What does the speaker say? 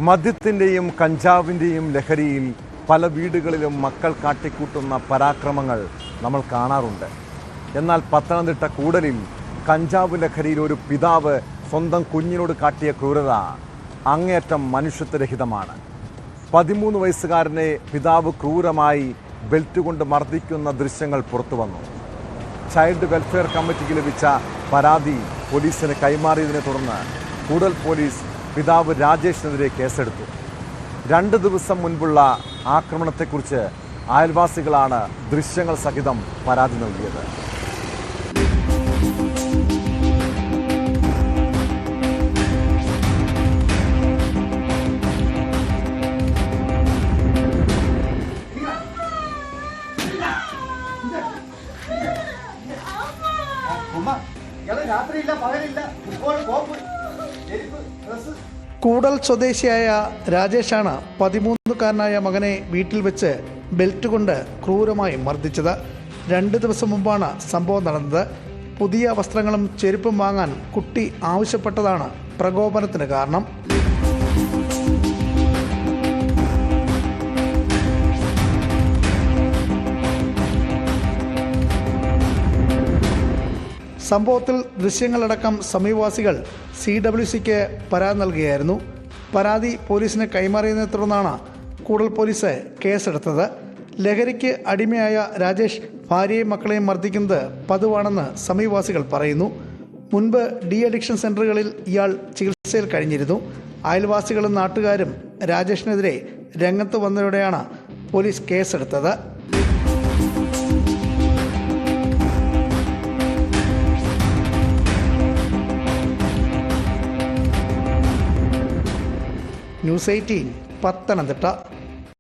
മദ്യത്തിൻ്റെയും കഞ്ചാവിൻ്റെയും ലഹരിയിൽ പല വീടുകളിലും മക്കൾ കാട്ടിക്കൂട്ടുന്ന പരാക്രമങ്ങൾ നമ്മൾ കാണാറുണ്ട്. എന്നാൽ പത്തനംതിട്ട കൂടലിൽ കഞ്ചാവ് ലഹരിയിൽ ഒരു പിതാവ് സ്വന്തം കുഞ്ഞിനോട് കാട്ടിയ ക്രൂരത അങ്ങേയറ്റം മനുഷ്യത്വരഹിതമാണ്. 13 വയസ്സുകാരനെ പിതാവ് ക്രൂരമായി ബെൽറ്റ് കൊണ്ട് മർദ്ദിക്കുന്ന ദൃശ്യങ്ങൾ പുറത്തു വന്നു. ചൈൽഡ് വെൽഫെയർ കമ്മിറ്റിക്ക് ലഭിച്ച പരാതി പോലീസിന് കൈമാറിയതിനെ തുടർന്ന് കൂടൽ പോലീസ് പിതാവ് രാജേഷിനെതിരെ കേസെടുത്തു. 2 ദിവസം മുൻപുള്ള ആക്രമണത്തെക്കുറിച്ച് അയൽവാസികളാണ് ദൃശ്യങ്ങൾ സഹിതം പരാതി നൽകിയത്. കൂടൽ സ്വദേശിയായ രാജേഷാണ് 13കാരനായ മകനെ വീട്ടിൽ വെച്ച് ബെൽറ്റ് കൊണ്ട് ക്രൂരമായി മർദ്ദിച്ചത്. 2 ദിവസം മുമ്പാണ് സംഭവം നടന്നത്. പുതിയ വസ്ത്രങ്ങളും ചെരുപ്പും വാങ്ങാൻ കുട്ടി ആവശ്യപ്പെട്ടതാണ് പ്രകോപനത്തിന് കാരണം. സംഭവത്തിൽ ദൃശ്യങ്ങളടക്കം സമീപവാസികൾ CWCക്ക് പരാതി നൽകുകയായിരുന്നു. പരാതി പോലീസിന് കൈമാറിയതിനെ തുടർന്നാണ് കൂടൽ പോലീസ് കേസെടുത്തത്. ലഹരിക്ക് അടിമയായ രാജേഷ് ഭാര്യയും മക്കളെയും മർദ്ദിക്കുന്നത് പതിവാണെന്ന് സമീപവാസികൾ പറയുന്നു. മുൻപ് ഡി അഡിക്ഷൻ സെൻ്ററുകളിൽ ഇയാൾ ചികിത്സയിൽ കഴിഞ്ഞിരുന്നു. അയൽവാസികളും നാട്ടുകാരും രാജേഷിനെതിരെ രംഗത്ത് വന്നതോടെയാണ് പോലീസ് കേസെടുത്തത്. ന്യൂസ് 18 പത്തനംതിട്ട.